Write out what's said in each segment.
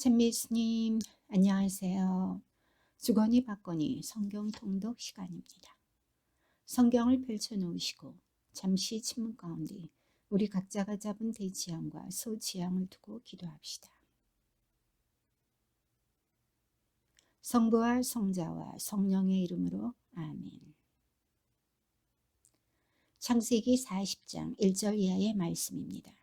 잼미스님, 안녕하세요. 주거니 받거니 성경 통독 시간입니다. 성경을 펼쳐놓으시고 잠시 침묵 가운데 우리 각자가 잡은 대지향과 소지향을 두고 기도합시다. 성부와 성자와 성령의 이름으로 아멘. 창세기 40장 1절 이하의 말씀입니다.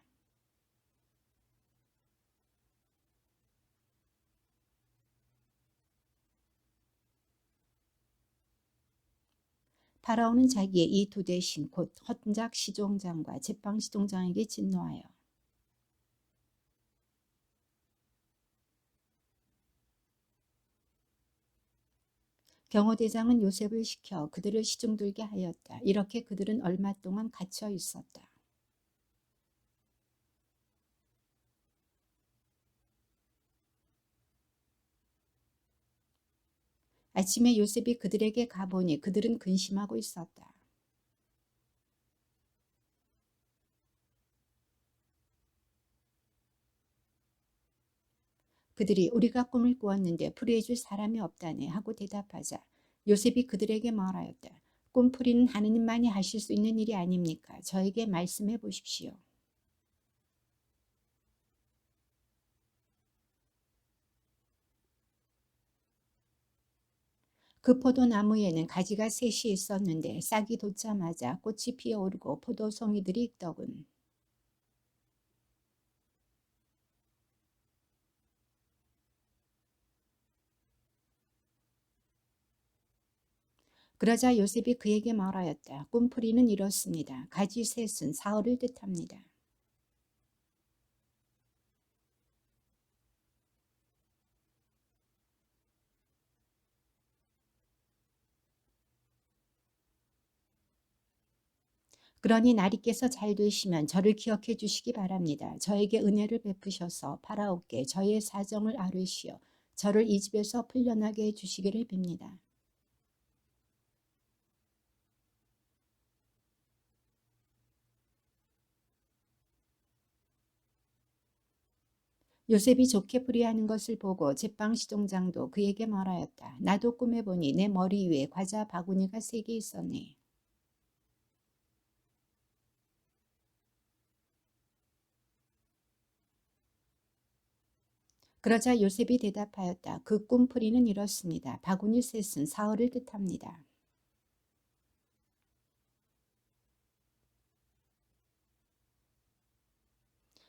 파라오는 자기의 이 두 대신 곧 헌작 시종장과 제빵 시종장에게 진노하여 경호대장은 요셉을 시켜 그들을 시중들게 하였다. 이렇게 그들은 얼마 동안 갇혀 있었다. 아침에 요셉이 그들에게 가보니 그들은 근심하고 있었다. 그들이 우리가 꿈을 꾸었는데 풀이해줄 사람이 없다네 하고 대답하자 요셉이 그들에게 말하였다. 꿈풀이는 하느님만이 하실 수 있는 일이 아닙니까? 저에게 말씀해 보십시오. 그 포도나무에는 가지가 셋이 있었는데 싹이 돋자마자 꽃이 피어오르고 포도송이들이 익더군. 그러자 요셉이 그에게 말하였다. 꿈풀이는 이렇습니다. 가지 셋은 사흘을 뜻합니다. 그러니 나리께서 잘 되시면 저를 기억해 주시기 바랍니다. 저에게 은혜를 베푸셔서 파라오께 저의 사정을 아뢰시어 저를 이 집에서 풀려나게 해 주시기를 빕니다. 요셉이 좋게 풀이하는 것을 보고 제빵 시종장도 그에게 말하였다. 나도 꿈에 보니 내 머리 위에 과자 바구니가 3개 있었네. 그러자 요셉이 대답하였다. 그 꿈풀이는 이렇습니다. 바구니 셋은 사흘을 뜻합니다.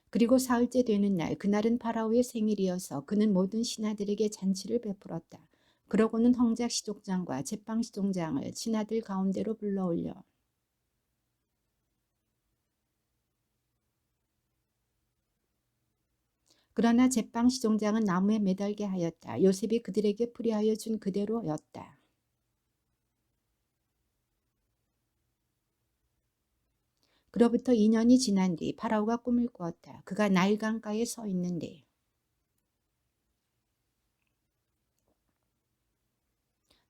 그리고 사흘째 되는 날 그날은 파라오의 생일이어서 그는 모든 신하들에게 잔치를 베풀었다. 그러고는 홍작 시족장과 제빵 시종장을 신하들 가운데로 불러올려 그러나 제빵 시종장은 나무에 매달게 하였다. 요셉이 그들에게 풀이하여 준 그대로였다. 그로부터 2년이 지난 뒤 파라오가 꿈을 꾸었다. 그가 나일 강가에 서 있는데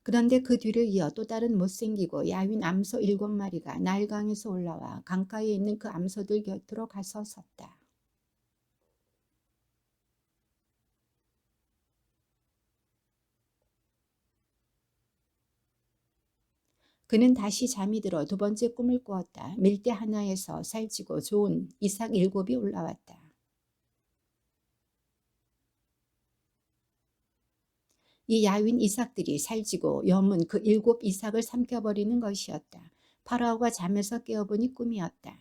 그런데 그 뒤를 이어 또 다른 못생기고 야윈 암소 7마리가 나일강에서 올라와 강가에 있는 그 암소들 곁으로 가서 섰다. 그는 다시 잠이 들어 두 번째 꿈을 꾸었다. 밀대 하나에서 살찌고 좋은 이삭 7이 올라왔다. 이 야윈 이삭들이 살찌고 염은 그 7이삭을 삼켜버리는 것이었다. 파라오가 잠에서 깨어보니 꿈이었다.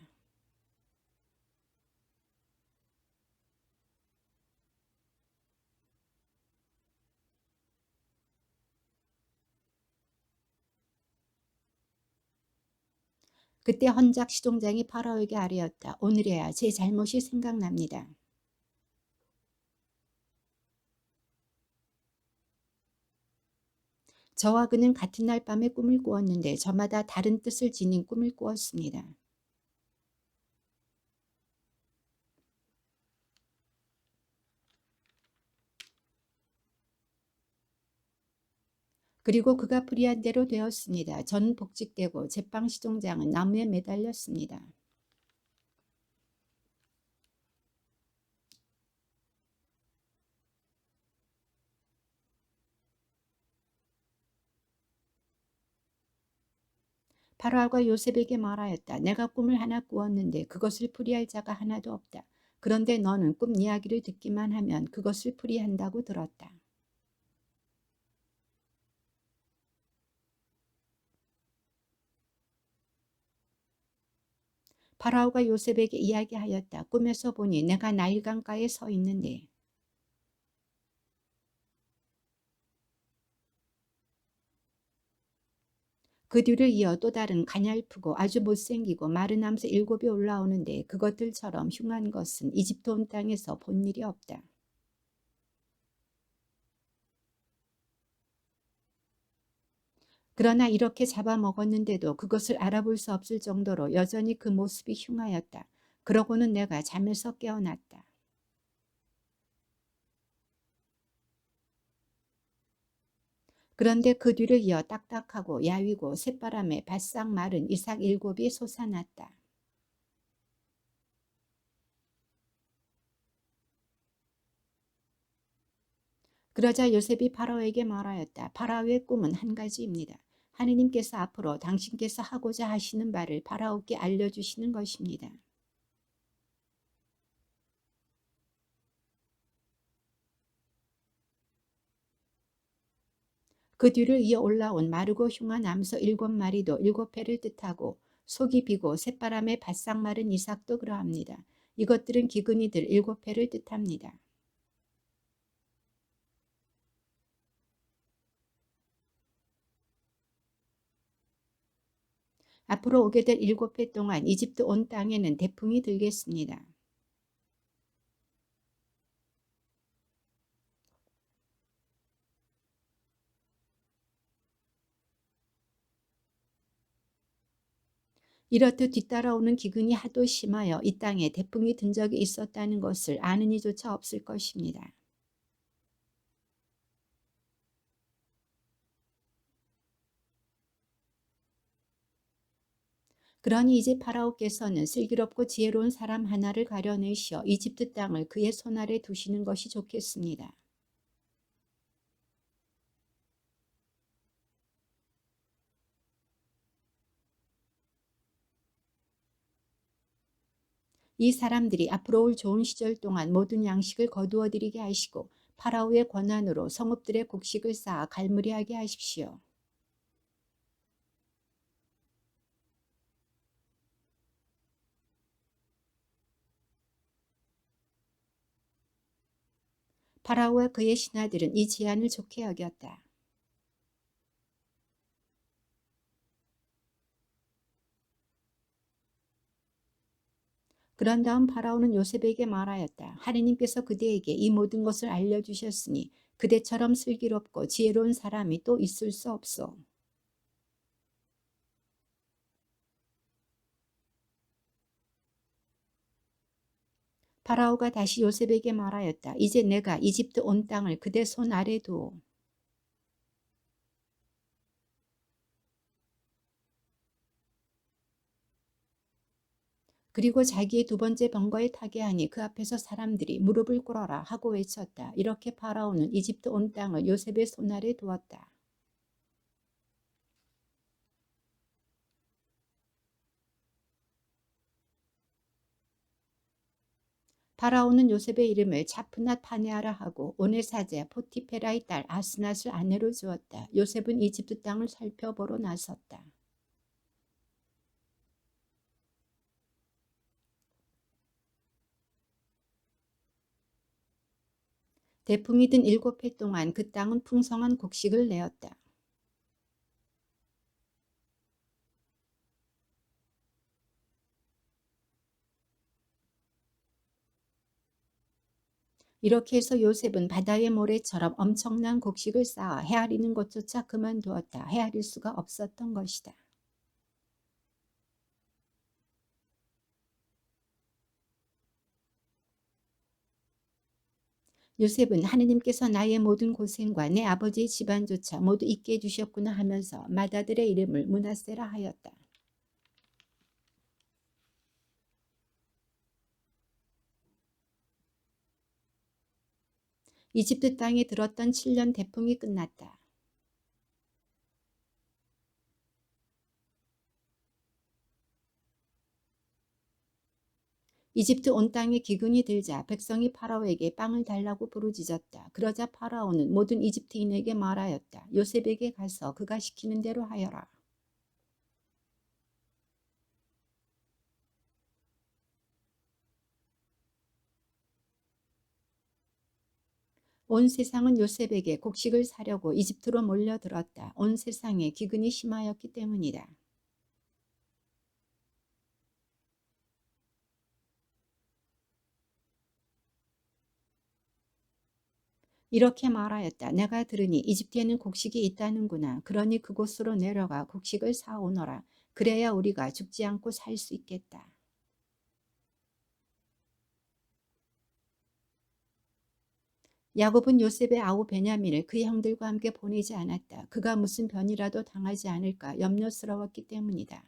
그때 헌작 시종장이 파라오에게 아뢰었다. 오늘에야 제 잘못이 생각납니다. 저와 그는 같은 날 밤에 꿈을 꾸었는데 저마다 다른 뜻을 지닌 꿈을 꾸었습니다. 그리고 그가 풀이한 대로 되었습니다. 저는 복직되고 제빵 시종장은 나무에 매달렸습니다. 파라오가 요셉에게 말하였다. 내가 꿈을 하나 꾸었는데 그것을 풀이할 자가 하나도 없다. 그런데 너는 꿈 이야기를 듣기만 하면 그것을 풀이한다고 들었다. 파라오가 요셉에게 이야기하였다. 꿈에서 보니 내가 나일 강가에 서 있는데 그 뒤를 이어 또 다른 가냘프고 아주 못생기고 마른 암새 7이 올라오는데 그것들처럼 흉한 것은 이집트 온 땅에서 본 일이 없다. 그러나 이렇게 잡아먹었는데도 그것을 알아볼 수 없을 정도로 여전히 그 모습이 흉하였다. 그러고는 내가 잠에서 깨어났다. 그런데 그 뒤를 이어 딱딱하고 야위고 새바람에 바싹 마른 이삭 7이 솟아났다. 그러자 요셉이 파라오에게 말하였다. 파라오의 꿈은 한 가지입니다. 하느님께서 앞으로 당신께서 하고자 하시는 바를 파라오께 알려주시는 것입니다. 그 뒤를 이어 올라온 마르고 흉한 암소 7마리도 7회를 뜻하고 속이 비고 새바람에 바싹 마른 이삭도 그러합니다. 이것들은 기근이들 7회를 뜻합니다. 앞으로 오게 될 7회 동안 이집트 온 땅에는 태풍이 들겠습니다. 이렇듯 뒤따라오는 기근이 하도 심하여 이 땅에 태풍이 든 적이 있었다는 것을 아는 이조차 없을 것입니다. 그러니 이제 파라오께서는 슬기롭고 지혜로운 사람 하나를 가려내시어 이집트 땅을 그의 손 아래 두시는 것이 좋겠습니다. 이 사람들이 앞으로 올 좋은 시절 동안 모든 양식을 거두어 드리게 하시고 파라오의 권한으로 성읍들의 곡식을 쌓아 갈무리하게 하십시오. 파라오와 그의 신하들은 이 제안을 좋게 여겼다. 그런 다음 파라오는 요셉에게 말하였다. 하느님께서 그대에게 이 모든 것을 알려주셨으니 그대처럼 슬기롭고 지혜로운 사람이 또 있을 수 없소. 파라오가 다시 요셉에게 말하였다. 이제 내가 이집트 온 땅을 그대 손 아래 두오. 그리고 자기의 두 번째 번거에 타게 하니 그 앞에서 사람들이 무릎을 꿇어라 하고 외쳤다. 이렇게 파라오는 이집트 온 땅을 요셉의 손 아래 두었다. 파라오는 요셉의 이름을 차프낫 파네아라 하고 온의 사제 포티페라의 딸 아스낫을 아내로 주었다. 요셉은 이집트 땅을 살펴보러 나섰다. 태풍이 든 7해 동안 그 땅은 풍성한 곡식을 내었다. 이렇게 해서 요셉은 바다의 모래처럼 엄청난 곡식을 쌓아 헤아리는 것조차 그만두었다. 헤아릴 수가 없었던 것이다. 요셉은 하느님께서 나의 모든 고생과 내 아버지의 집안조차 모두 잊게 해주셨구나 하면서 맏아들의 이름을 므낫세라 하였다. 이집트 땅에 들었던 7년 태풍이 끝났다. 이집트 온 땅에 기근이 들자 백성이 파라오에게 빵을 달라고 부르짖었다. 그러자 파라오는 모든 이집트인에게 말하였다. 요셉에게 가서 그가 시키는 대로 하여라. 온 세상은 요셉에게 곡식을 사려고 이집트로 몰려들었다. 온 세상에 기근이 심하였기 때문이다. 이렇게 말하였다. 내가 들으니 이집트에는 곡식이 있다는구나. 그러니 그곳으로 내려가 곡식을 사오너라. 그래야 우리가 죽지 않고 살 수 있겠다. 야곱은 요셉의 아우 베냐민을 그의 형들과 함께 보내지 않았다. 그가 무슨 변이라도 당하지 않을까 염려스러웠기 때문이다.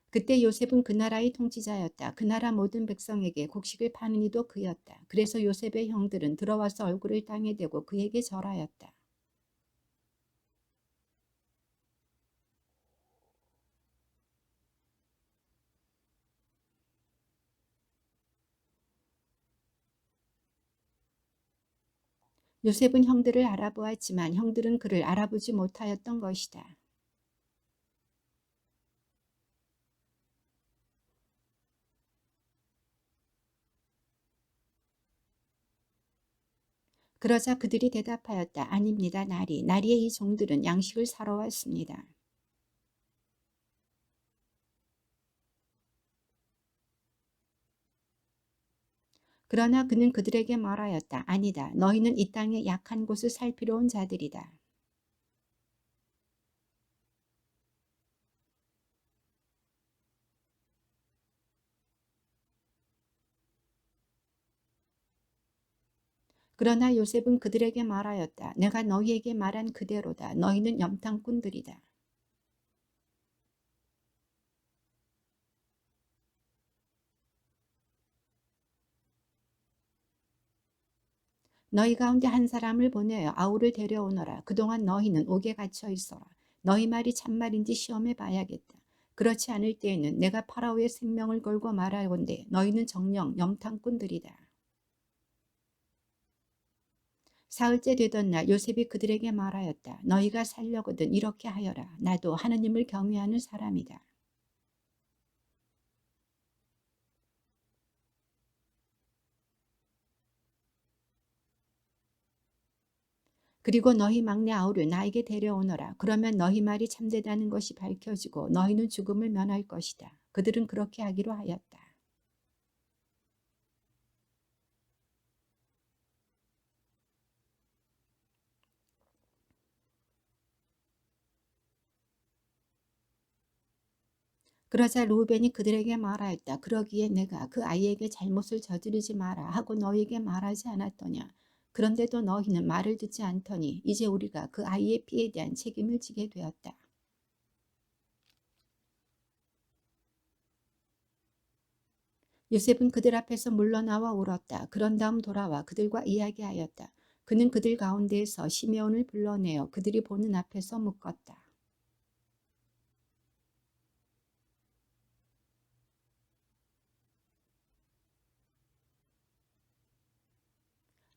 그때 요셉은 그 나라의 통치자였다. 그 나라 모든 백성에게 곡식을 파는 이도 그였다. 그래서 요셉의 형들은 들어와서 얼굴을 땅에 대고 그에게 절하였다. 요셉은 형들을 알아보았지만 형들은 그를 알아보지 못하였던 것이다. 그러자 그들이 대답하였다. 아닙니다. 나리의 이 종들은 양식을 사러 왔습니다. 그러나 그는 그들에게 말하였다. 아니다. 너희는 이 땅의 약한 곳을 살피러 온 자들이다. 그러나 요셉은 그들에게 말하였다. 내가 너희에게 말한 그대로다. 너희는 염탐꾼들이다. 너희 가운데 한 사람을 보내어 아우를 데려오너라. 그동안 너희는 옥에 갇혀 있어라. 너희 말이 참말인지 시험해 봐야겠다. 그렇지 않을 때에는 내가 파라오의 생명을 걸고 말하건대 너희는 정녕 염탐꾼들이다. 사흘째 되던 날 요셉이 그들에게 말하였다. 너희가 살려거든 이렇게 하여라. 나도 하느님을 경외하는 사람이다. 그리고 너희 막내 아우를 나에게 데려오너라. 그러면 너희 말이 참되다는 것이 밝혀지고 너희는 죽음을 면할 것이다. 그들은 그렇게 하기로 하였다. 그러자 루벤이 그들에게 말하였다. 그러기에 내가 그 아이에게 잘못을 저지르지 마라 하고 너희에게 말하지 않았더냐. 그런데도 너희는 말을 듣지 않더니 이제 우리가 그 아이의 피에 대한 책임을 지게 되었다. 요셉은 그들 앞에서 물러나와 울었다. 그런 다음 돌아와 그들과 이야기하였다. 그는 그들 가운데에서 시메온을 불러내어 그들이 보는 앞에서 묶었다.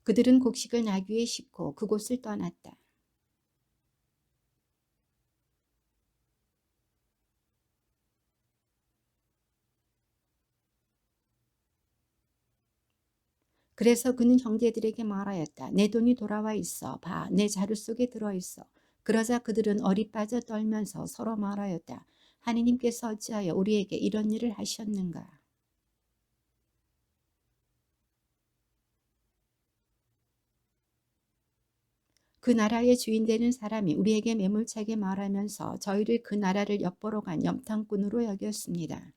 그들은 곡식을 나귀에 싣고 그곳을 떠났다. 그래서 그는 형제들에게 말하였다. 내 돈이 돌아와 있어. 봐, 내 자루 속에 들어 있어. 그러자 그들은 어리 빠져 떨면서 서로 말하였다. 하느님께서 어찌하여 우리에게 이런 일을 하셨는가? 그 나라의 주인 되는 사람이 우리에게 매몰차게 말하면서 저희를 그 나라를 엿보러 간 염탐꾼으로 여겼습니다.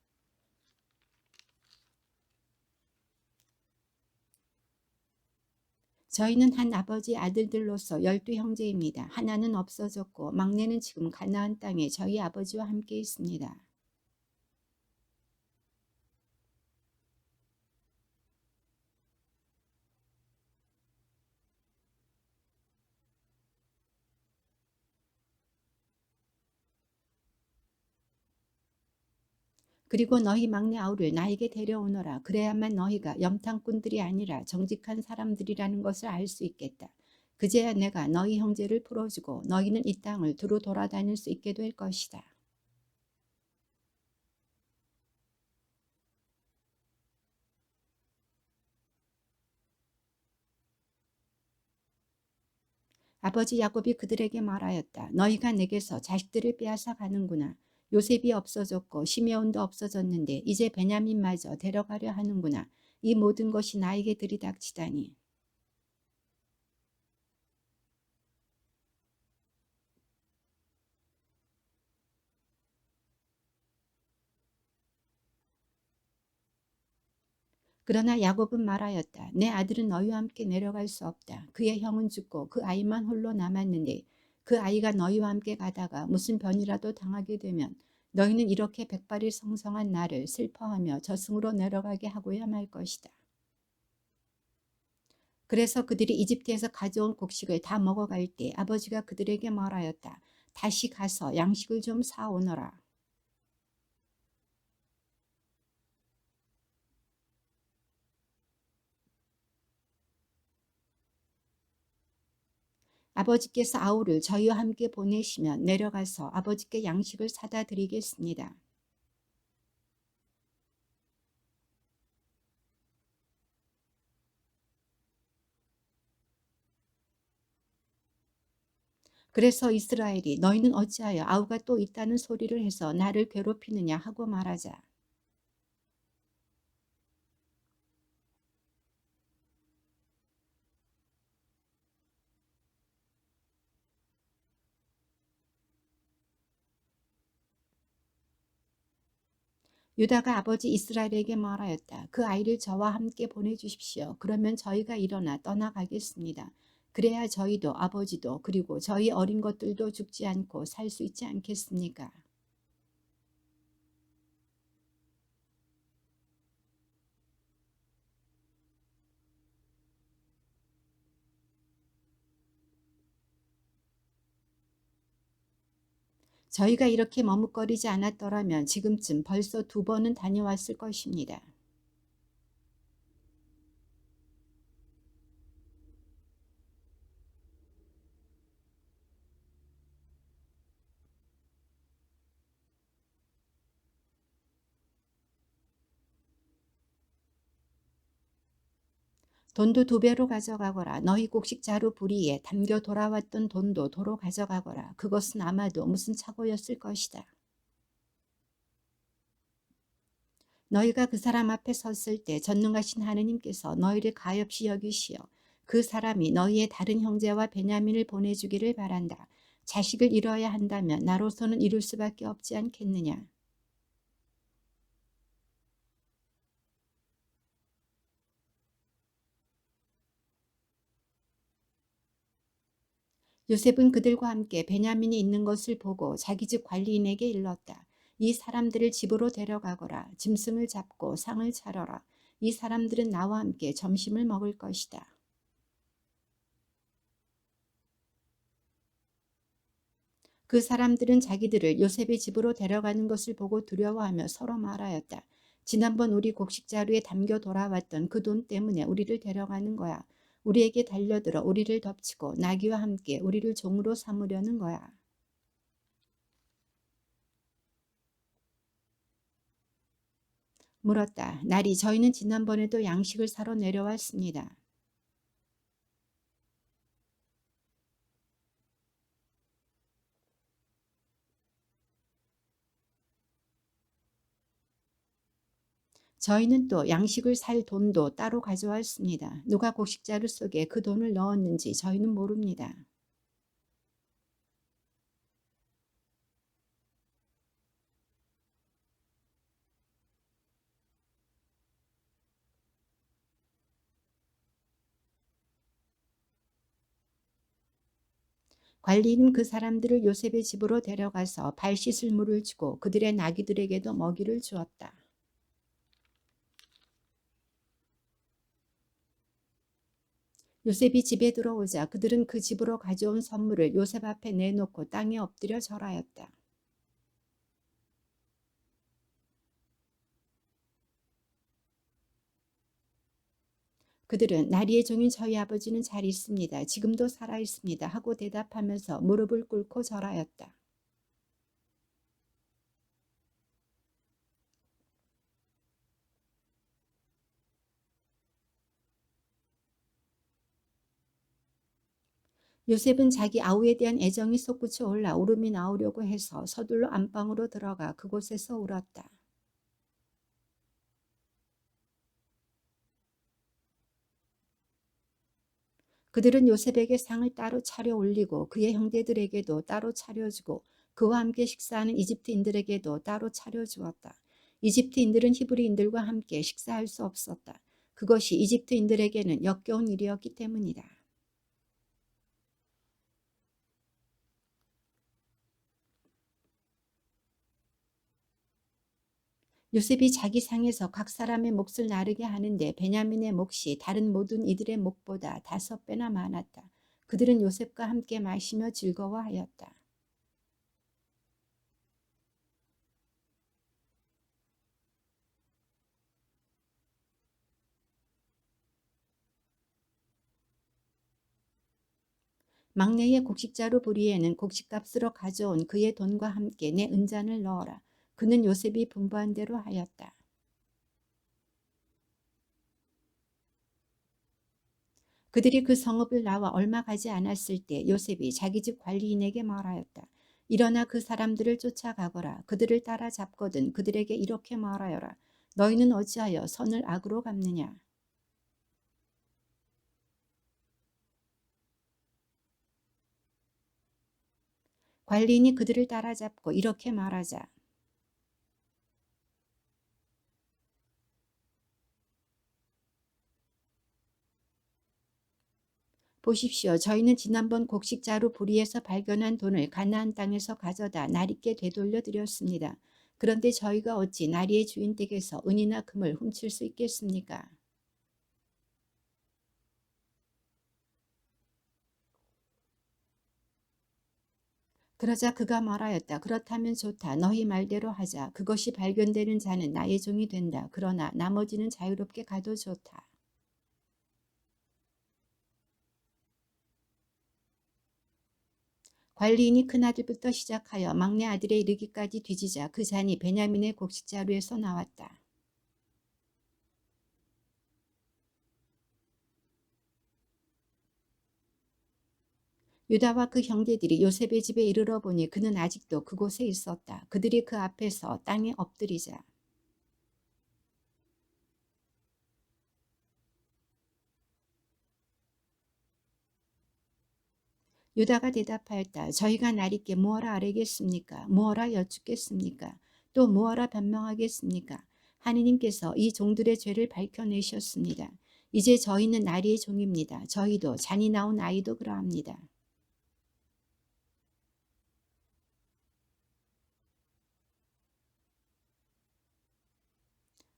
저희는 한 아버지 아들들로서 12형제입니다. 하나는 없어졌고 막내는 지금 가나안 땅에 저희 아버지와 함께 있습니다. 그리고 너희 막내 아우를 나에게 데려오너라. 그래야만 너희가 염탐꾼들이 아니라 정직한 사람들이라는 것을 알 수 있겠다. 그제야 내가 너희 형제를 풀어주고 너희는 이 땅을 두루 돌아다닐 수 있게 될 것이다. 아버지 야곱이 그들에게 말하였다. 너희가 내게서 자식들을 빼앗아 가는구나. 요셉이 없어졌고 시메온도 없어졌는데 이제 베냐민마저 데려가려 하는구나. 이 모든 것이 나에게 들이닥치다니. 그러나 야곱은 말하였다. 내 아들은 너희와 함께 내려갈 수 없다. 그의 형은 죽고 그 아이만 홀로 남았는데 그 아이가 너희와 함께 가다가 무슨 변이라도 당하게 되면 너희는 이렇게 백발이 성성한 나를 슬퍼하며 저승으로 내려가게 하고야 말 것이다. 그래서 그들이 이집트에서 가져온 곡식을 다 먹어갈 때 아버지가 그들에게 말하였다. 다시 가서 양식을 좀 사오너라. 아버지께서 아우를 저희와 함께 보내시면 내려가서 아버지께 양식을 사다 드리겠습니다. 그래서 이스라엘이 너희는 어찌하여 아우가 또 있다는 소리를 해서 나를 괴롭히느냐 하고 말하자. 유다가 아버지 이스라엘에게 말하였다. 그 아이를 저와 함께 보내주십시오. 그러면 저희가 일어나 떠나가겠습니다. 그래야 저희도 아버지도 그리고 저희 어린 것들도 죽지 않고 살 수 있지 않겠습니까? 저희가 이렇게 머뭇거리지 않았더라면 지금쯤 벌써 2번은 다녀왔을 것입니다. 돈도 2배로 가져가거라. 너희 곡식자루 부리에 담겨 돌아왔던 돈도 도로 가져가거라. 그것은 아마도 무슨 착오였을 것이다. 너희가 그 사람 앞에 섰을 때 전능하신 하느님께서 너희를 가엾이 여기시어 그 사람이 너희의 다른 형제와 베냐민을 보내주기를 바란다. 자식을 잃어야 한다면 나로서는 이룰 수밖에 없지 않겠느냐. 요셉은 그들과 함께 베냐민이 있는 것을 보고 자기 집 관리인에게 일렀다. 이 사람들을 집으로 데려가거라. 짐승을 잡고 상을 차려라. 이 사람들은 나와 함께 점심을 먹을 것이다. 그 사람들은 자기들을 요셉의 집으로 데려가는 것을 보고 두려워하며 서로 말하였다. 지난번 우리 곡식자루에 담겨 돌아왔던 그 돈 때문에 우리를 데려가는 거야. 우리에게 달려들어 우리를 덮치고 나귀와 함께 우리를 종으로 삼으려는 거야. 물었다. 나리 저희는 지난번에도 양식을 사러 내려왔습니다. 저희는 또 양식을 살 돈도 따로 가져왔습니다. 누가 곡식자루 속에 그 돈을 넣었는지 저희는 모릅니다. 관리는 그 사람들을 요셉의 집으로 데려가서 발 씻을 물을 주고 그들의 나귀들에게도 먹이를 주었다. 요셉이 집에 들어오자 그들은 그 집으로 가져온 선물을 요셉 앞에 내놓고 땅에 엎드려 절하였다. 그들은 나리의 종인 저희 아버지는 잘 있습니다. 지금도 살아 있습니다. 하고 대답하면서 무릎을 꿇고 절하였다. 요셉은 자기 아우에 대한 애정이 솟구쳐 올라 울음이 나오려고 해서 서둘러 안방으로 들어가 그곳에서 울었다. 그들은 요셉에게 상을 따로 차려 올리고 그의 형제들에게도 따로 차려주고 그와 함께 식사하는 이집트인들에게도 따로 차려주었다. 이집트인들은 히브리인들과 함께 식사할 수 없었다. 그것이 이집트인들에게는 역겨운 일이었기 때문이다. 요셉이 자기 상에서 각 사람의 몫을 나르게 하는데 베냐민의 몫이 다른 모든 이들의 몫보다 5배나 많았다. 그들은 요셉과 함께 마시며 즐거워하였다. 막내의 곡식자루 보리에는 곡식값으로 가져온 그의 돈과 함께 내 은잔을 넣어라. 그는 요셉이 분부한 대로 하였다. 그들이 그 성읍을 나와 얼마 가지 않았을 때 요셉이 자기 집 관리인에게 말하였다. 일어나 그 사람들을 쫓아가거라. 그들을 따라잡거든 그들에게 이렇게 말하여라. 너희는 어찌하여 선을 악으로 갚느냐. 관리인이 그들을 따라잡고 이렇게 말하자. 보십시오. 저희는 지난번 곡식자루 보리에서 발견한 돈을 가나안 땅에서 가져다 나리께 되돌려 드렸습니다. 그런데 저희가 어찌 나리의 주인 댁에서 은이나 금을 훔칠 수 있겠습니까? 그러자 그가 말하였다. 그렇다면 좋다. 너희 말대로 하자. 그것이 발견되는 자는 나의 종이 된다. 그러나 나머지는 자유롭게 가도 좋다. 관리인이 큰아들부터 시작하여 막내 아들에 이르기까지 뒤지자 그 잔이 베냐민의 곡식자루에서 나왔다. 유다와 그 형제들이 요셉의 집에 이르러 보니 그는 아직도 그곳에 있었다. 그들이 그 앞에서 땅에 엎드리자. 유다가 대답하였다. 저희가 나리께 무엇라 아뢰겠습니까? 무엇라 여쭙겠습니까? 또 무엇라 변명하겠습니까? 하느님께서 이 종들의 죄를 밝혀내셨습니다. 이제 저희는 나리의 종입니다. 저희도 잔이 나온 아이도 그러합니다.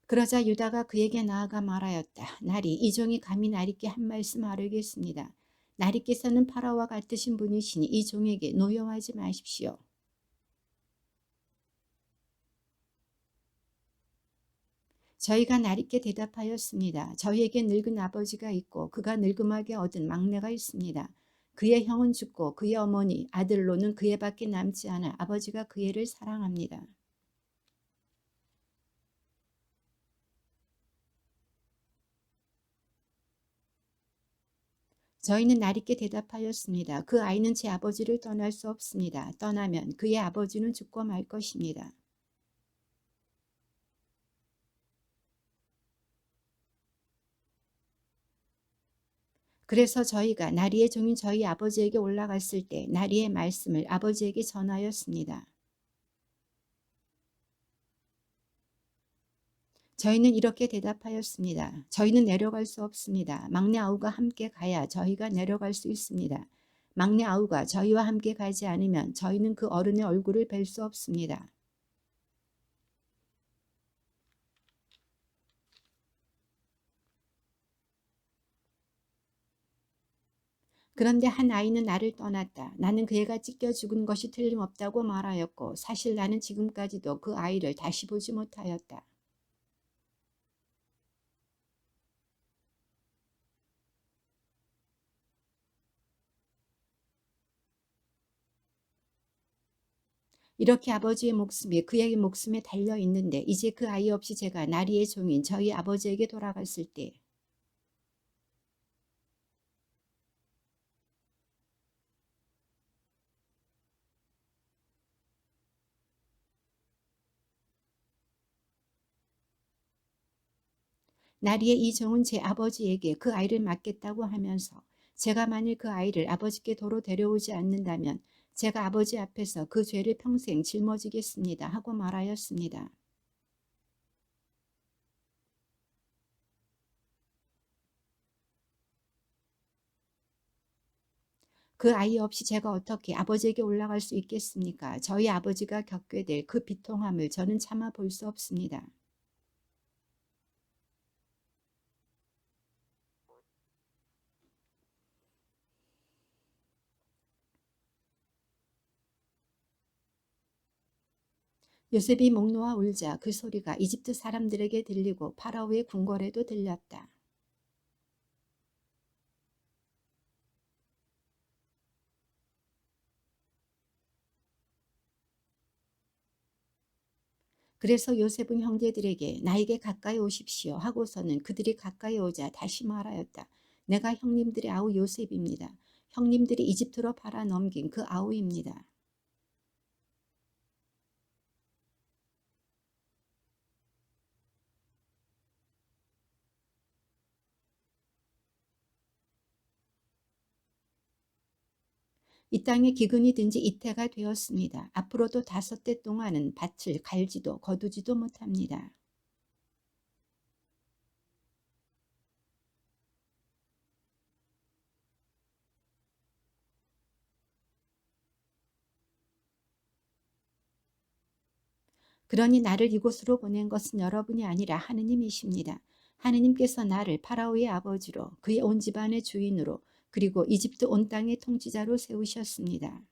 그러자 유다가 그에게 나아가 말하였다. 나리 이 종이 감히 나리께 한 말씀 아뢰겠습니다. 나리께서는 파라오와 같으신 분이시니 이 종에게 노여워하지 마십시오. 저희가 나리께 대답하였습니다. 저희에게 늙은 아버지가 있고 그가 늙음하게 얻은 막내가 있습니다. 그의 형은 죽고 그의 어머니 아들로는 그 애밖에 남지 않아 아버지가 그 애를 사랑합니다. 저희는 나리께 대답하였습니다. 그 아이는 제 아버지를 떠날 수 없습니다. 떠나면 그의 아버지는 죽고 말 것입니다. 그래서 저희가 나리의 종인 저희 아버지에게 올라갔을 때 나리의 말씀을 아버지에게 전하였습니다. 저희는 이렇게 대답하였습니다. 저희는 내려갈 수 없습니다. 막내 아우가 함께 가야 저희가 내려갈 수 있습니다. 막내 아우가 저희와 함께 가지 않으면 저희는 그 어른의 얼굴을 뵐 수 없습니다. 그런데 한 아이는 나를 떠났다. 나는 그 애가 찢겨 죽은 것이 틀림없다고 말하였고 사실 나는 지금까지도 그 아이를 다시 보지 못하였다. 이렇게 아버지의 목숨이 그의 목숨에 달려 있는데 이제 그 아이 없이 제가 나리의 종인 저희 아버지에게 돌아갔을 때 나리의 이 종은 제 아버지에게 그 아이를 맡겠다고 하면서 제가 만일 그 아이를 아버지께 도로 데려오지 않는다면 제가 아버지 앞에서 그 죄를 평생 짊어지겠습니다 하고 말하였습니다. 그 아이 없이 제가 어떻게 아버지에게 올라갈 수 있겠습니까? 저희 아버지가 겪게 될 그 비통함을 저는 참아 볼 수 없습니다. 요셉이 목 놓아 울자 그 소리가 이집트 사람들에게 들리고 파라오의 궁궐에도 들렸다. 그래서 요셉은 형제들에게 나에게 가까이 오십시오 하고서는 그들이 가까이 오자 다시 말하였다. 내가 형님들의 아우 요셉입니다. 형님들이 이집트로 팔아 넘긴 그 아우입니다. 이 땅에 기근이 든 지 이태가 되었습니다. 앞으로도 5대 동안은 밭을 갈지도 거두지도 못합니다. 그러니 나를 이곳으로 보낸 것은 여러분이 아니라 하느님이십니다. 하느님께서 나를 파라오의 아버지로 그의 온 집안의 주인으로 그리고 이집트 온 땅의 통치자로 세우셨습니다.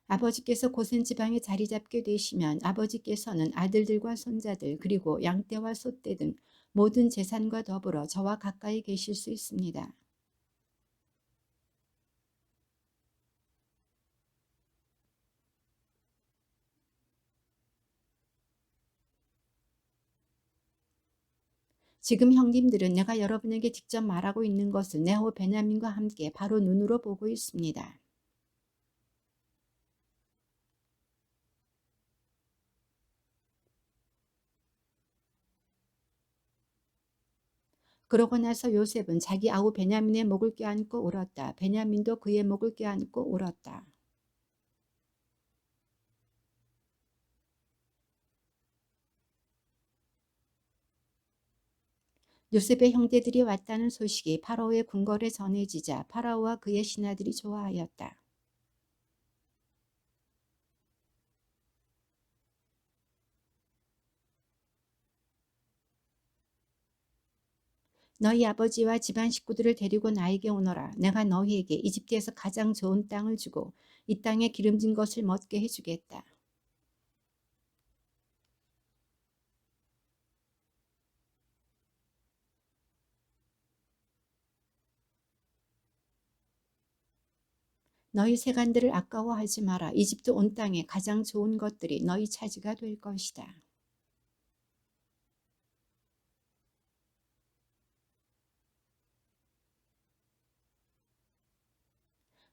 아버지께서 고센 지방에 자리 잡게 되시면 아버지께서는 아들들과 손자들 그리고 양떼와 소떼 등 모든 재산과 더불어 저와 가까이 계실 수 있습니다. 지금 형님들은 내가 여러분에게 직접 말하고 있는 것을 네호 베냐민과 함께 바로 눈으로 보고 있습니다. 그러고 나서 요셉은 자기 아우 베냐민의 목을 껴안고 울었다. 베냐민도 그의 목을 껴안고 울었다. 요셉의 형제들이 왔다는 소식이 파라오의 궁궐에 전해지자 파라오와 그의 신하들이 좋아하였다. 너희 아버지와 집안 식구들을 데리고 나에게 오너라. 내가 너희에게 이집트에서 가장 좋은 땅을 주고 이 땅에 기름진 것을 먹게 해주겠다. 너희 세간들을 아까워하지 마라. 이집트 온 땅에 가장 좋은 것들이 너희 차지가 될 것이다.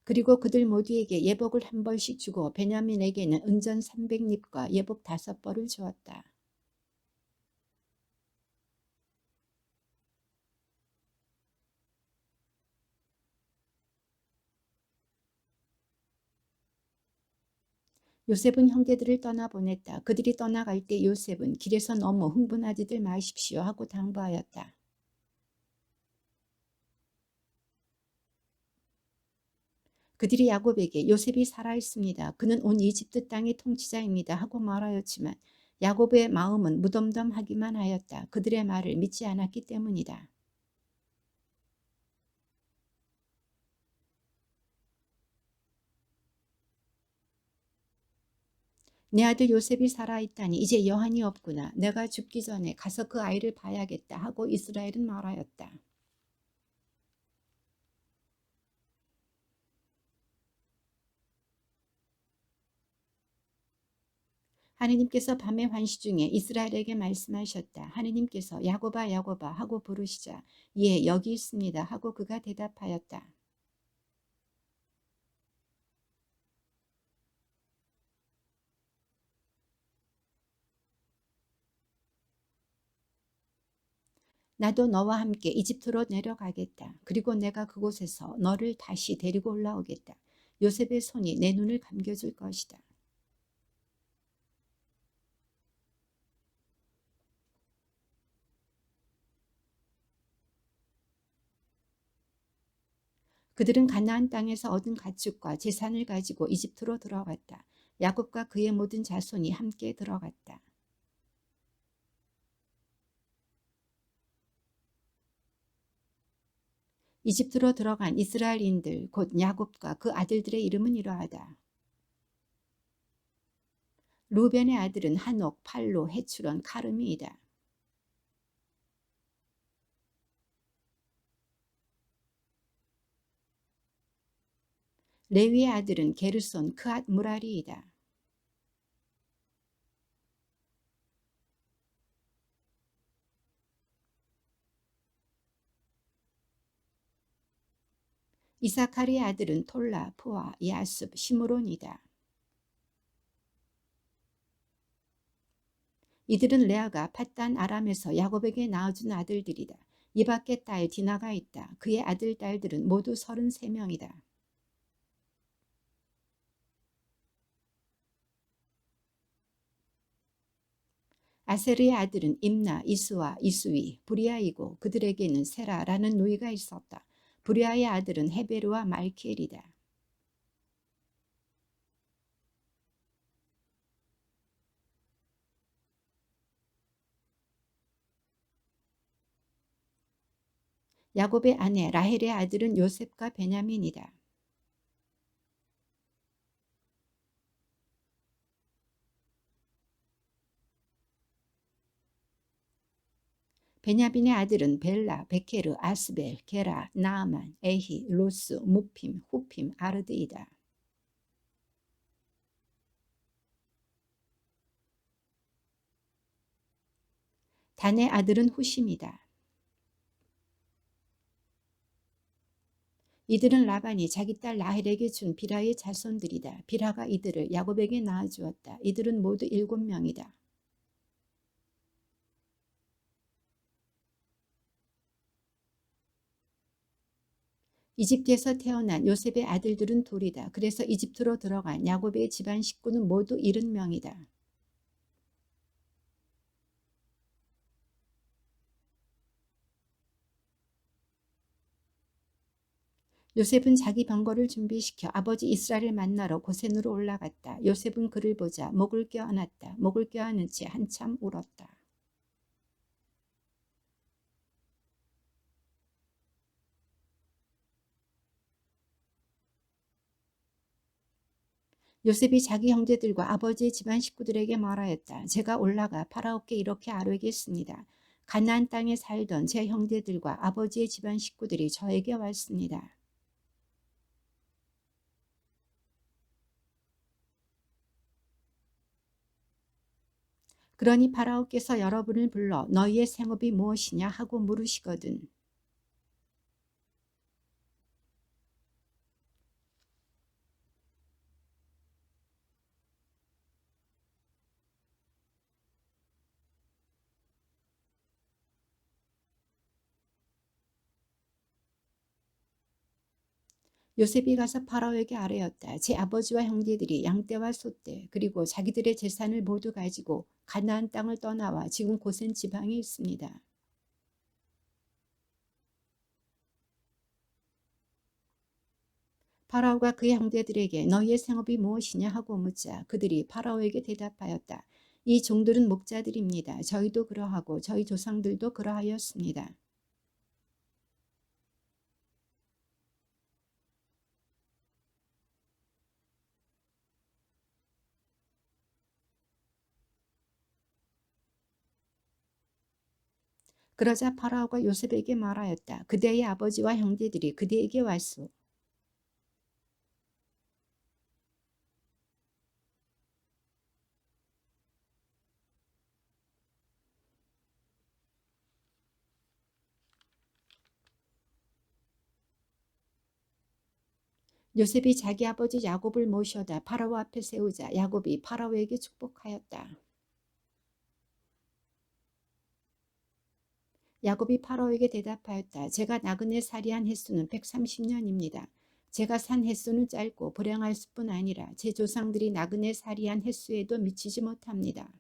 그리고 그들 모두에게 예복을 한 벌씩 주고 베냐민에게는 은전 300립과 예복 5벌을 주었다. 요셉은 형제들을 떠나보냈다. 그들이 떠나갈 때 요셉은 길에서 너무 흥분하지들 마십시오 하고 당부하였다. 그들이 야곱에게 요셉이 살아있습니다. 그는 온 이집트 땅의 통치자입니다 하고 말하였지만 야곱의 마음은 무덤덤하기만 하였다. 그들의 말을 믿지 않았기 때문이다. 내 아들 요셉이 살아있다니 이제 여한이 없구나. 내가 죽기 전에 가서 그 아이를 봐야겠다 하고 이스라엘은 말하였다. 하느님께서 밤의 환시 중에 이스라엘에게 말씀하셨다. 하느님께서 야곱아 야곱아 하고 부르시자 예 여기 있습니다 하고 그가 대답하였다. 나도 너와 함께 이집트로 내려가겠다. 그리고 내가 그곳에서 너를 다시 데리고 올라오겠다. 요셉의 손이 내 눈을 감겨줄 것이다. 그들은 가나안 땅에서 얻은 가축과 재산을 가지고 이집트로 들어갔다. 야곱과 그의 모든 자손이 함께 들어갔다. 이집트로 들어간 이스라엘인들 곧 야곱과 그 아들들의 이름은 이러하다. 루벤의 아들은 한옥, 팔로, 헤추론, 카르미이다. 레위의 아들은 게르손, 크앗, 무라리이다. 이사카리의 아들은 톨라, 푸아, 야습, 시므론이다. 이들은 레아가 팟단 아람에서 야곱에게 낳아준 아들들이다. 이 밖에 딸 디나가 있다. 그의 아들, 딸들은 모두 33명이다. 아세르의 아들은 임나, 이스와 이스위, 부리아이고 그들에게는 세라라는 누이가 있었다. 부리아의 아들은 헤베르와 말키엘이다. 야곱의 아내 라헬의 아들은 요셉과 베냐민이다. 베냐민의 아들은 벨라, 베케르, 아스벨, 게라, 나아만, 에히, 로스, 무핌, 후핌, 아르드이다. 단의 아들은 후심이다. 이들은 라반이 자기 딸 라헬에게 준 비라의 자손들이다. 비라가 이들을 야곱에게 낳아주었다. 이들은 모두 7명이다. 이집트에서 태어난 요셉의 아들들은 둘이다. 그래서 이집트로 들어간 야곱의 집안 식구는 모두 70명이다. 요셉은 자기 병거를 준비시켜 아버지 이스라엘을 만나러 고센으로 올라갔다. 요셉은 그를 보자 목을 껴안았다. 목을 껴안은 채 한참 울었다. 요셉이 자기 형제들과 아버지의 집안 식구들에게 말하였다. 제가 올라가 파라오께 이렇게 아뢰겠습니다. 가나안 땅에 살던 제 형제들과 아버지의 집안 식구들이 저에게 왔습니다. 그러니 파라오께서 여러분을 불러 너희의 생업이 무엇이냐 하고 물으시거든. 요셉이 가서 파라오에게 아뢰었다. 제 아버지와 형제들이 양떼와 소떼 그리고 자기들의 재산을 모두 가지고 가나안 땅을 떠나와 지금 고센 지방에 있습니다. 파라오가 그의 형제들에게 너희의 생업이 무엇이냐 하고 묻자 그들이 파라오에게 대답하였다. 이 종들은 목자들입니다. 저희도 그러하고 저희 조상들도 그러하였습니다. 그러자 파라오가 요셉에게 말하였다. 그대의 아버지와 형제들이 그대에게 왔소. 요셉이 자기 아버지 야곱을 모셔다 파라오 앞에 세우자 야곱이 파라오에게 축복하였다. 야곱이 파라오에게 대답하였다. 제가 나그네 살이한 횟수는 130년입니다. 제가 산 횟수는 짧고 불행할 뿐 아니라 제 조상들이 나그네 살이한 횟수에도 미치지 못합니다.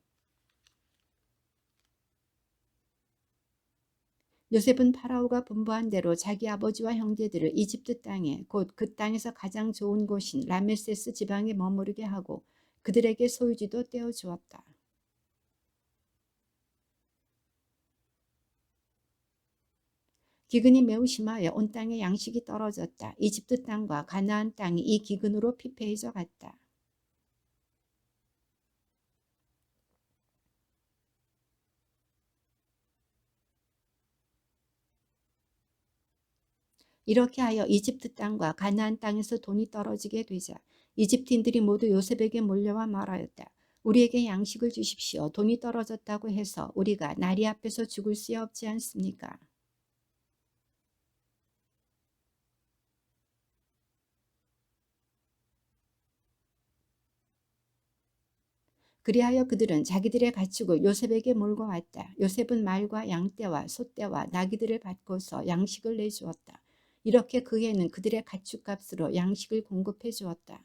요셉은 파라오가 분부한 대로 자기 아버지와 형제들을 이집트 땅에 곧 그 땅에서 가장 좋은 곳인 라메세스 지방에 머무르게 하고 그들에게 소유지도 떼어주었다. 기근이 매우 심하여 온 땅에 양식이 떨어졌다. 이집트 땅과 가나안 땅이 이 기근으로 피폐해져 갔다. 이렇게 하여 이집트 땅과 가나안 땅에서 돈이 떨어지게 되자 이집트인들이 모두 요셉에게 몰려와 말하였다. 우리에게 양식을 주십시오. 돈이 떨어졌다고 해서 우리가 나리 앞에서 죽을 수 없지 않습니까? 그리하여 그들은 자기들의 가축을 요셉에게 몰고 왔다. 요셉은 말과 양떼와 소떼와 나귀들을 받고서 양식을 내주었다. 이렇게 그 해는 그들의 가축값으로 양식을 공급해 주었다.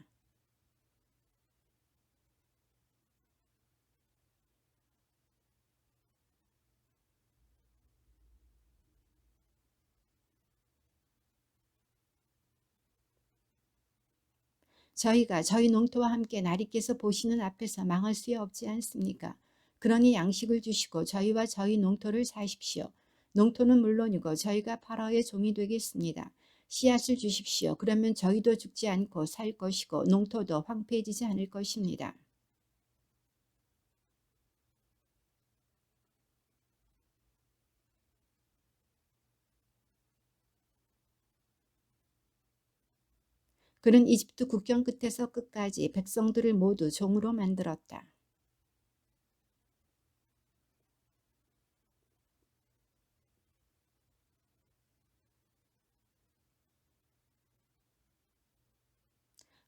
저희가 저희 농토와 함께 나리께서 보시는 앞에서 망할 수 없지 않습니까? 그러니 양식을 주시고 저희와 저희 농토를 사십시오. 농토는 물론이고 저희가 파라오의 종이 되겠습니다. 씨앗을 주십시오. 그러면 저희도 죽지 않고 살 것이고 농토도 황폐해지지 않을 것입니다. 그는 이집트 국경 끝에서 끝까지 백성들을 모두 종으로 만들었다.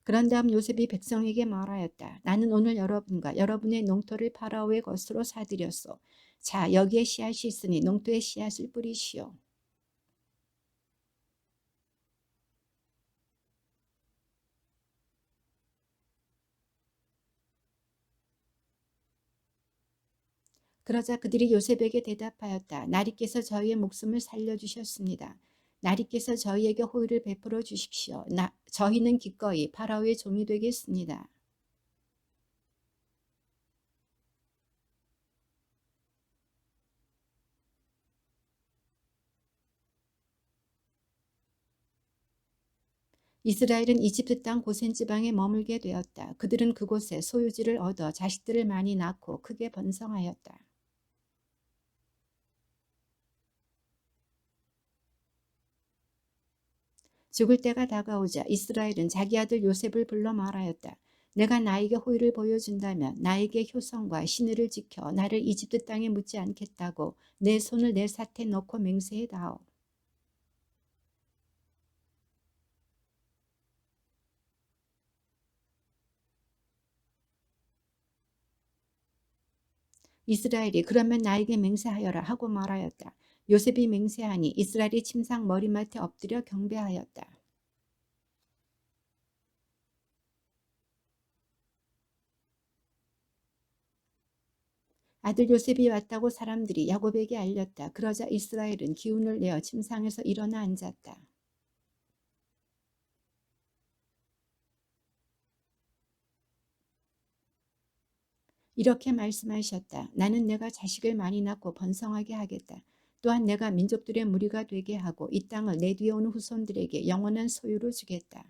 그런 다음 요셉이 백성에게 말하였다. 나는 오늘 여러분과 여러분의 농토를 파라오의 것으로 사들였소. 자, 여기에 씨앗이 있으니 농토에 씨앗을 뿌리시오. 그러자 그들이 요셉에게 대답하였다. 나리께서 저희의 목숨을 살려주셨습니다. 나리께서 저희에게 호의를 베풀어 주십시오. 저희는 기꺼이 파라오의 종이 되겠습니다. 이스라엘은 이집트 땅 고센 지방에 머물게 되었다. 그들은 그곳에 소유지를 얻어 자식들을 많이 낳고 크게 번성하였다. 죽을 때가 다가오자 이스라엘은 자기 아들 요셉을 불러 말하였다. 내가 나에게 호의를 보여준다면 나에게 효성과 신의를 지켜 나를 이집트 땅에 묻지 않겠다고 내 손을 내 사태에 넣고 맹세해다오. 이스라엘이 그러면 나에게 맹세하여라 하고 말하였다. 요셉이 맹세하니 이스라엘이 침상 머리맡에 엎드려 경배하였다. 아들 요셉이 왔다고 사람들이 야곱에게 알렸다. 그러자 이스라엘은 기운을 내어 침상에서 일어나 앉았다. 이렇게 말씀하셨다. 나는 내가 자식을 많이 낳고 번성하게 하겠다. 또한 내가 민족들의 무리가 되게 하고 이 땅을 내 뒤에 오는 후손들에게 영원한 소유로 주겠다.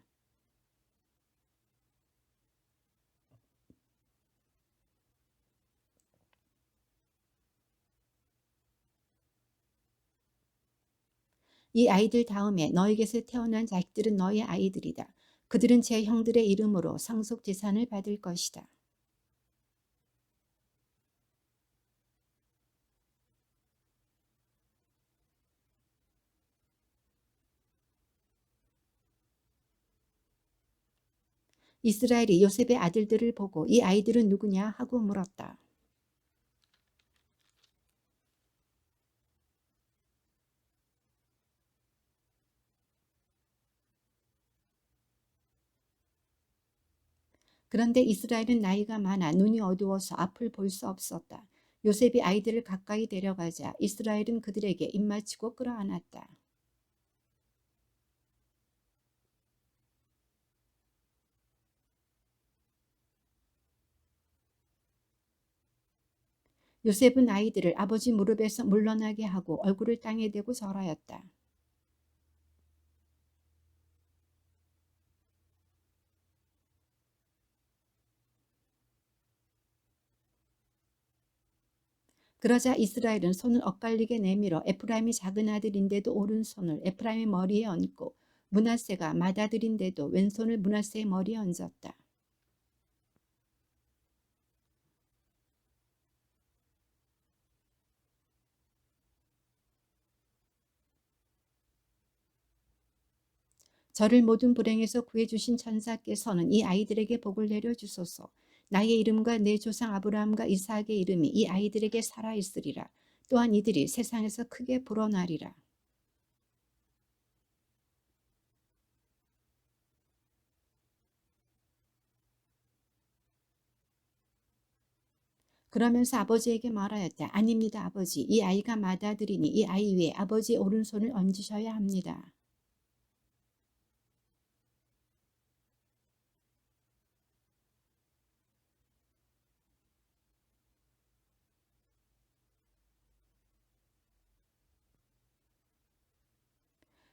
이 아이들 다음에 너에게서 태어난 자식들은 너의 아이들이다. 그들은 제 형들의 이름으로 상속 재산을 받을 것이다. 이스라엘이 요셉의 아들들을 보고 이 아이들은 누구냐 하고 물었다. 그런데 이스라엘은 나이가 많아 눈이 어두워서 앞을 볼 수 없었다. 요셉이 아이들을 가까이 데려가자 이스라엘은 그들에게 입맞추고 끌어안았다. 요셉은 아이들을 아버지 무릎에서 물러나게 하고 얼굴을 땅에 대고 절하였다. 그러자 이스라엘은 손을 엇갈리게 내밀어 에프라임이 작은 아들인데도 오른손을 에프라임의 머리에 얹고 므낫세가 맏아들인데도 왼손을 므낫세의 머리에 얹었다. 저를 모든 불행에서 구해주신 천사께서는 이 아이들에게 복을 내려주소서. 나의 이름과 내 조상 아브라함과 이삭의 이름이 이 아이들에게 살아있으리라. 또한 이들이 세상에서 크게 불어나리라. 그러면서 아버지에게 말하였다. 아닙니다, 아버지. 이 아이가 맏아들이니 이 아이 위에 아버지의 오른손을 얹으셔야 합니다.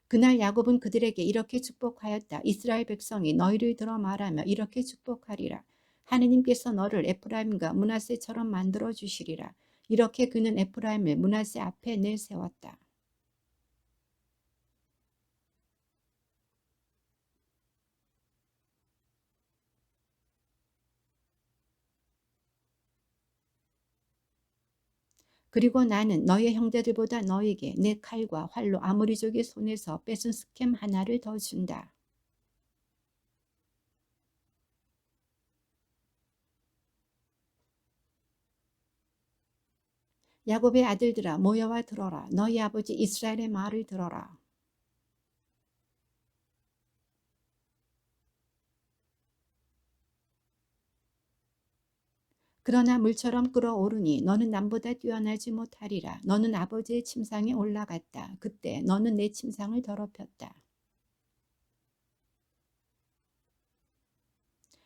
그날 야곱은 그들에게 이렇게 축복하였다. 이스라엘 백성이 너희를 들어 말하며 이렇게 축복하리라. 하느님께서 너를 에프라임과 므낫세처럼 만들어 주시리라. 이렇게 그는 에프라임을 므낫세 앞에 내세웠다. 그리고 나는 너의 형제들보다 너에게 내 칼과 활로 아모리족의 손에서 뺏은 스켐 하나를 더 준다. 야곱의 아들들아 모여와 들어라. 너희 아버지 이스라엘의 말을 들어라. 그러나 물처럼 끓어오르니 너는 남보다 뛰어나지 못하리라. 너는 아버지의 침상에 올라갔다. 그때 너는 내 침상을 더럽혔다.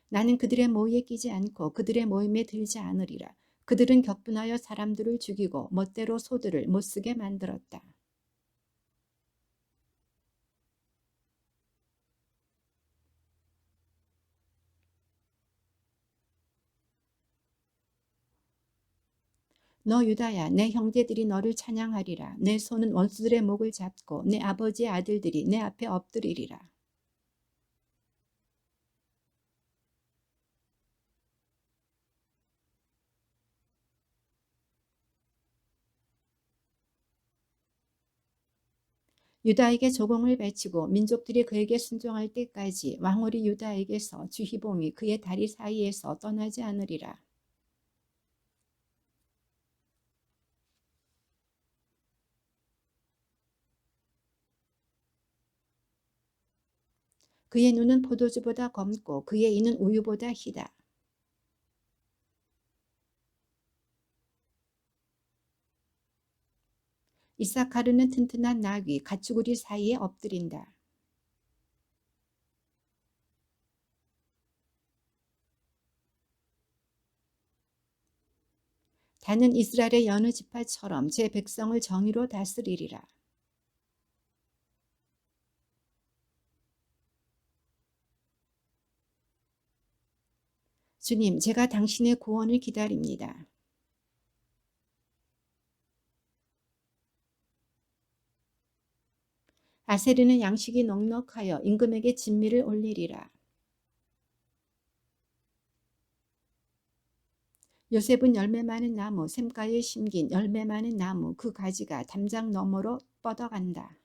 나는 그들의 모의에 끼지 않고 그들의 모임에 들지 않으리라. 그들은 격분하여 사람들을 죽이고 멋대로 소들을 못쓰게 만들었다. 너 유다야, 내 형제들이 너를 찬양하리라. 내 손은 원수들의 목을 잡고 내 아버지의 아들들이 내 앞에 엎드리리라. 유다에게 조공을 바치고 민족들이 그에게 순종할 때까지 왕홀이 유다에게서 주희봉이 그의 다리 사이에서 떠나지 않으리라. 그의 눈은 포도주보다 검고 그의 이는 우유보다 희다. 이사카르는 튼튼한 나귀 가축우리 사이에 엎드린다. 다는 이스라엘의 여느 지파처럼 제 백성을 정의로 다스리리라. 주님, 제가 당신의 구원을 기다립니다. 아세르는 양식이 넉넉하여 임금에게 진미를 올리리라. 요셉은 열매 많은 나무 샘가에 심긴 열매 많은 나무 그 가지가 담장 너머로 뻗어간다.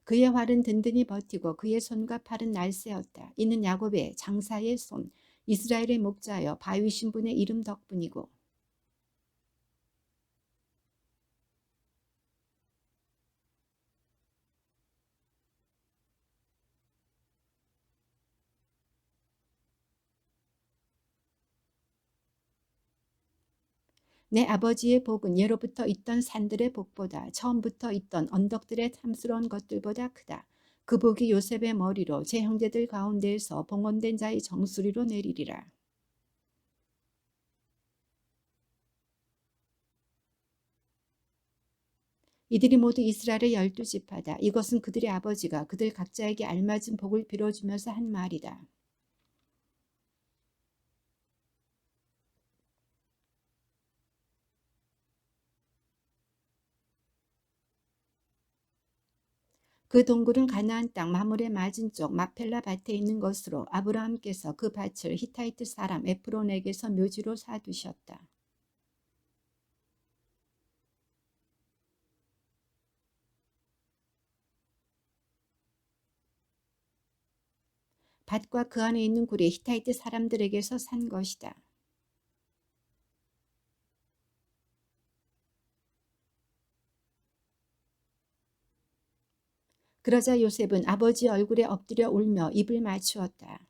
그의 활은 든든히 버티고 그의 손과 팔은 날쌔었다. 이는 야곱의 장사의 손, 이스라엘의 목자여 바위신 분의 이름 덕분이고. 내 아버지의 복은 예로부터 있던 산들의 복보다 처음부터 있던 언덕들의 탐스러운 것들보다 크다. 그 복이 요셉의 머리로 제 형제들 가운데에서 봉헌된 자의 정수리로 내리리라. 이들이 모두 이스라엘의 12지파다. 이것은 그들의 아버지가 그들 각자에게 알맞은 복을 빌어주면서 한 말이다. 그 동굴은 가나안 땅 마물의 맞은쪽 마펠라 밭에 있는 것으로 아브라함께서 그 밭을 히타이트 사람 에프론에게서 묘지로 사두셨다. 밭과 그 안에 있는 굴이 히타이트 사람들에게서 산 것이다. 그러자 요셉은 아버지 얼굴에 엎드려 울며 입을 맞추었다.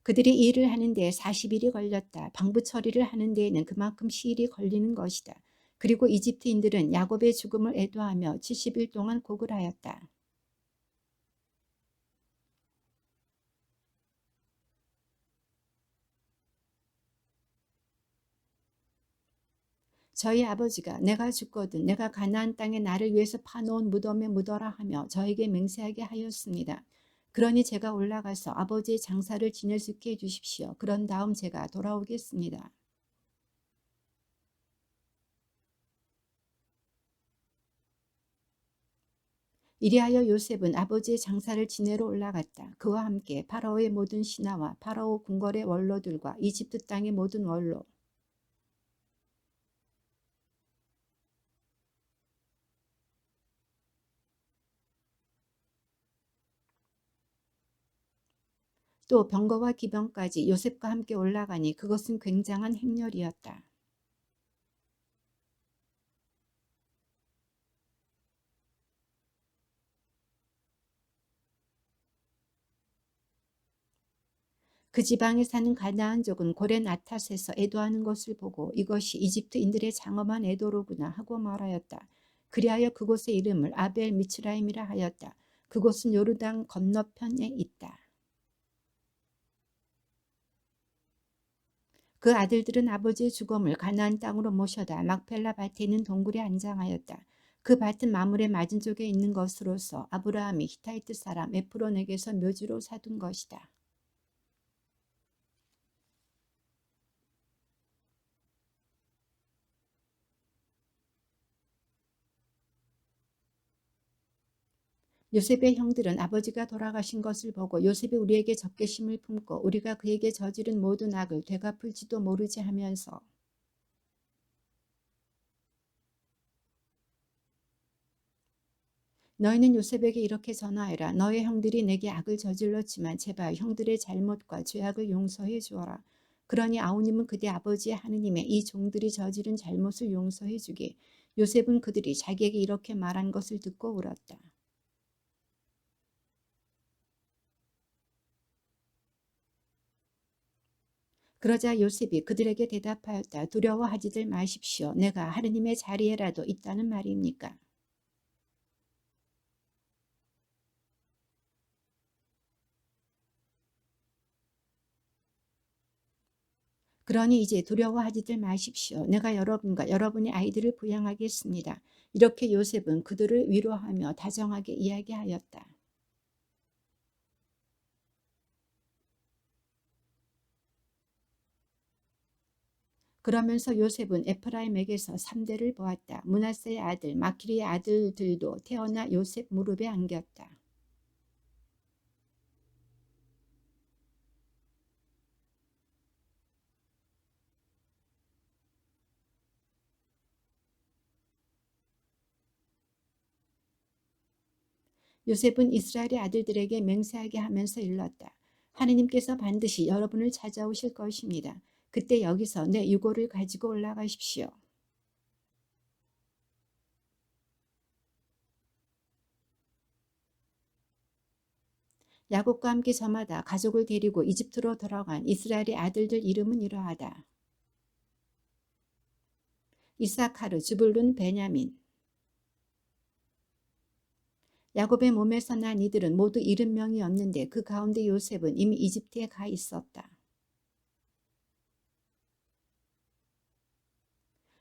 그들이 이 일을 하는 데 40일이 걸렸다. 방부 처리를 하는 데에는 그만큼 시일이 걸리는 것이다. 그리고 이집트인들은 야곱의 죽음을 애도하며 70일 동안 곡을 하였다. 저희 아버지가 내가 죽거든 내가 가나안 땅에 나를 위해서 파놓은 무덤에 묻어라 하며 저에게 맹세하게 하였습니다. 그러니 제가 올라가서 아버지의 장사를 지낼 수 있게 해주십시오. 그런 다음 제가 돌아오겠습니다. 이리하여 요셉은 아버지의 장사를 지내러 올라갔다. 그와 함께 파라오의 모든 신하와 파라오 궁궐의 원로들과 이집트 땅의 모든 원로, 또 병거와 기병까지 요셉과 함께 올라가니 그것은 굉장한 행렬이었다. 그 지방에 사는 가나안족은 고렌 아탓에서 애도하는 것을 보고 이것이 이집트인들의 장엄한 애도로구나 하고 말하였다. 그리하여 그곳의 이름을 아벨 미츠라임이라 하였다. 그곳은 요르단 건너편에 있다. 그 아들들은 아버지의 죽음을 가나안 땅으로 모셔다 막펠라 밭에 있는 동굴에 안장하였다. 그 밭은 마물의 맞은쪽에 있는 것으로서 아브라함이 히타이트 사람 에프론에게서 묘지로 사둔 것이다. 요셉의 형들은 아버지가 돌아가신 것을 보고 요셉이 우리에게 적개심을 품고 우리가 그에게 저지른 모든 악을 되갚을지도 모르지 하면서 너희는 요셉에게 이렇게 전하여라. 너의 형들이 내게 악을 저질렀지만 제발 형들의 잘못과 죄악을 용서해 주어라. 그러니 아우님은 그대 아버지의 하느님의 이 종들이 저지른 잘못을 용서해 주게. 요셉은 그들이 자기에게 이렇게 말한 것을 듣고 울었다. 그러자 요셉이 그들에게 대답하였다. 두려워하지들 마십시오. 내가 하느님의 자리에라도 있다는 말입니까? 그러니 이제 두려워하지들 마십시오. 내가 여러분과 여러분의 아이들을 부양하겠습니다. 이렇게 요셉은 그들을 위로하며 다정하게 이야기하였다. 그러면서 요셉은 에프라임에게서 3대를 보았다. 므낫세의 아들 마키리의 아들들도 태어나 요셉 무릎에 안겼다. 요셉은 이스라엘의 아들들에게 맹세하게 하면서 일렀다. 하느님께서 반드시 여러분을 찾아오실 것입니다. 그때 여기서 내 유고를 가지고 올라가십시오. 야곱과 함께 저마다 가족을 데리고 이집트로 돌아간 이스라엘의 아들들 이름은 이러하다. 이사카르, 즈불룬, 베냐민. 야곱의 몸에서 난 이들은 모두 70명이었는데 그 가운데 요셉은 이미 이집트에 가 있었다.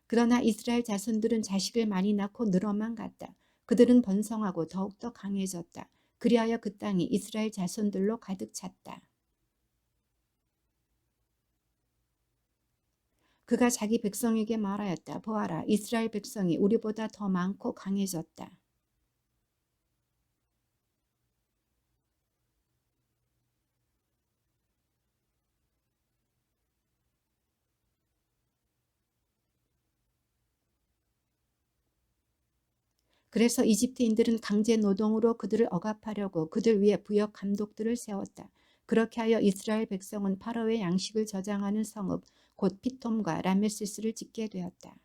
그러나 이스라엘 자손들은 자식을 많이 낳고 늘어만 갔다. 그들은 번성하고 더욱더 강해졌다. 그리하여 그 땅이 이스라엘 자손들로 가득 찼다. 그가 자기 백성에게 말하였다. 보아라, 이스라엘 백성이 우리보다 더 많고 강해졌다. 그래서 이집트인들은 강제 노동으로 그들을 억압하려고 그들 위에 부역 감독들을 세웠다. 그렇게 하여 이스라엘 백성은 파라오의 양식을 저장하는 성읍 곧 피톰과 라메세스를 짓게 되었다.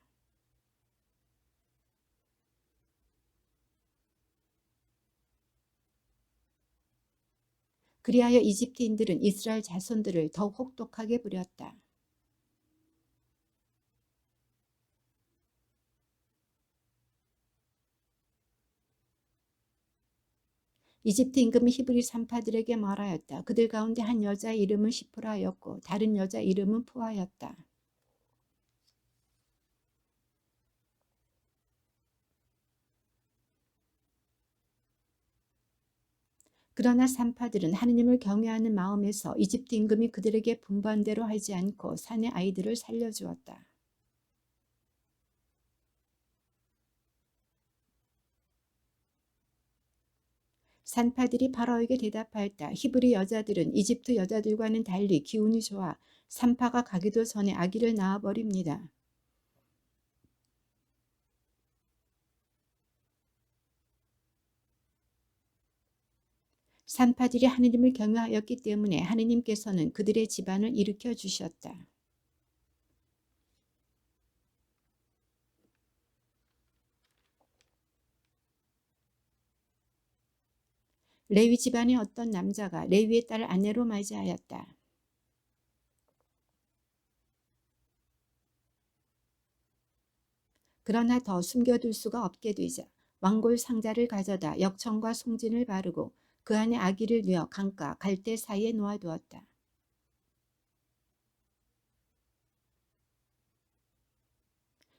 그리하여 이집트인들은 이스라엘 자손들을 더욱 혹독하게 부렸다. 이집트 임금은 히브리 산파들에게 말하였다. 그들 가운데 한 여자의 이름은 시프라였고 다른 여자 이름은 푸아였다. 그러나 산파들은 하느님을 경외하는 마음에서 이집트 임금이 그들에게 분부한 대로 하지 않고 산의 아이들을 살려주었다. 산파들이 바로에게 대답하였다. 히브리 여자들은 이집트 여자들과는 달리 기운이 좋아 산파가 가기도 전에 아기를 낳아버립니다. 산파들이 하느님을 경외하였기 때문에 하느님께서는 그들의 집안을 일으켜 주셨다. 레위 집안의 어떤 남자가 레위의 딸을 아내로 맞이하였다. 그러나 더 숨겨둘 수가 없게 되자 왕골 상자를 가져다 역청과 송진을 바르고 그 안에 아기를 넣어 강가 갈대 사이에 놓아두었다.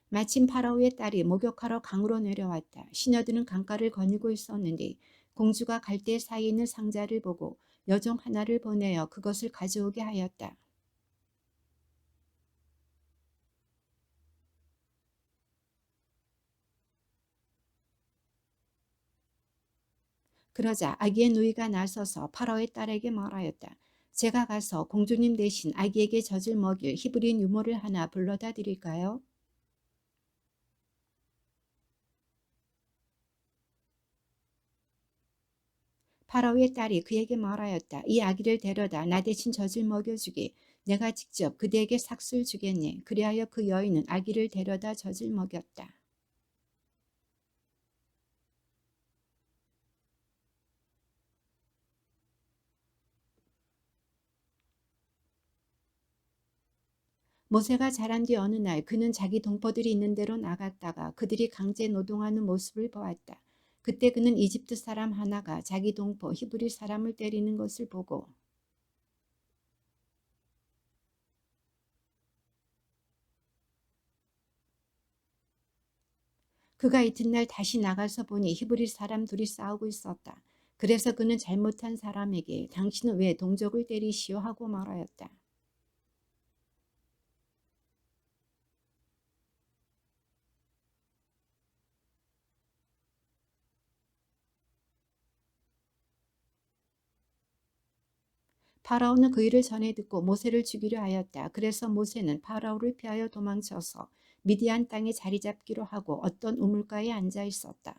마침 파라오의 딸이 목욕하러 강으로 내려왔다. 시녀들은 강가를 거닐고 있었는데 공주가 갈대 사이에 있는 상자를 보고 여종 하나를 보내어 그것을 가져오게 하였다. 그러자 아기의 누이가 나서서 파라오의 딸에게 말하였다. 제가 가서 공주님 대신 아기에게 젖을 먹일 히브리인 유모를 하나 불러다 드릴까요? 파라오의 딸이 그에게 말하였다. 이 아기를 데려다 나 대신 젖을 먹여주게. 내가 직접 그대에게 삭술 주겠네. 그리하여 그 여인은 아기를 데려다 젖을 먹였다. 모세가 자란 뒤 어느 날 그는 자기 동포들이 있는 데로 나갔다가 그들이 강제 노동하는 모습을 보았다. 그때 그는 이집트 사람 하나가 자기 동포 히브리 사람을 때리는 것을 보고 그가 이튿날 다시 나가서 보니 히브리 사람 둘이 싸우고 있었다. 그래서 그는 잘못한 사람에게 당신은 왜 동족을 때리시오 하고 말하였다. 파라오는 그 일을 전해 듣고 모세를 죽이려 하였다. 그래서 모세는 파라오를 피하여 도망쳐서 미디안 땅에 자리 잡기로 하고 어떤 우물가에 앉아 있었다.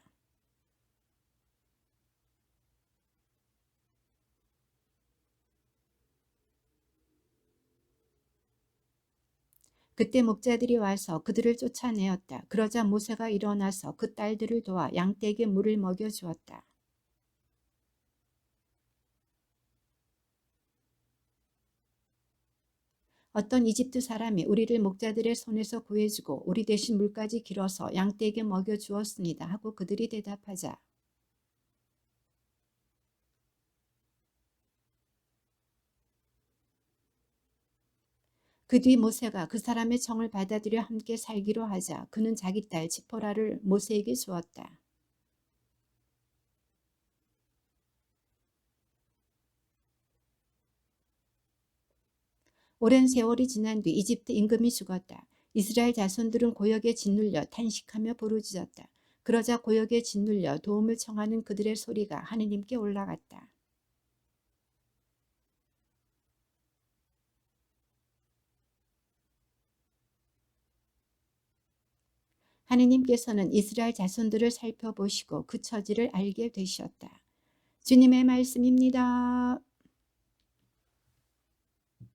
그때 목자들이 와서 그들을 쫓아내었다. 그러자 모세가 일어나서 그 딸들을 도와 양떼에게 물을 먹여 주었다. 어떤 이집트 사람이 우리를 목자들의 손에서 구해주고 우리 대신 물까지 길어서 양떼에게 먹여 주었습니다. 하고 그들이 대답하자 그 뒤 모세가 그 사람의 청을 받아들여 함께 살기로 하자 그는 자기 딸 지포라를 모세에게 주었다. 오랜 세월이 지난 뒤 이집트 임금이 죽었다. 이스라엘 자손들은 고역에 짓눌려 탄식하며 부르짖었다. 그러자 고역에 짓눌려 도움을 청하는 그들의 소리가 하느님께 올라갔다. 하느님께서는 이스라엘 자손들을 살펴보시고 그 처지를 알게 되셨다. 주님의 말씀입니다.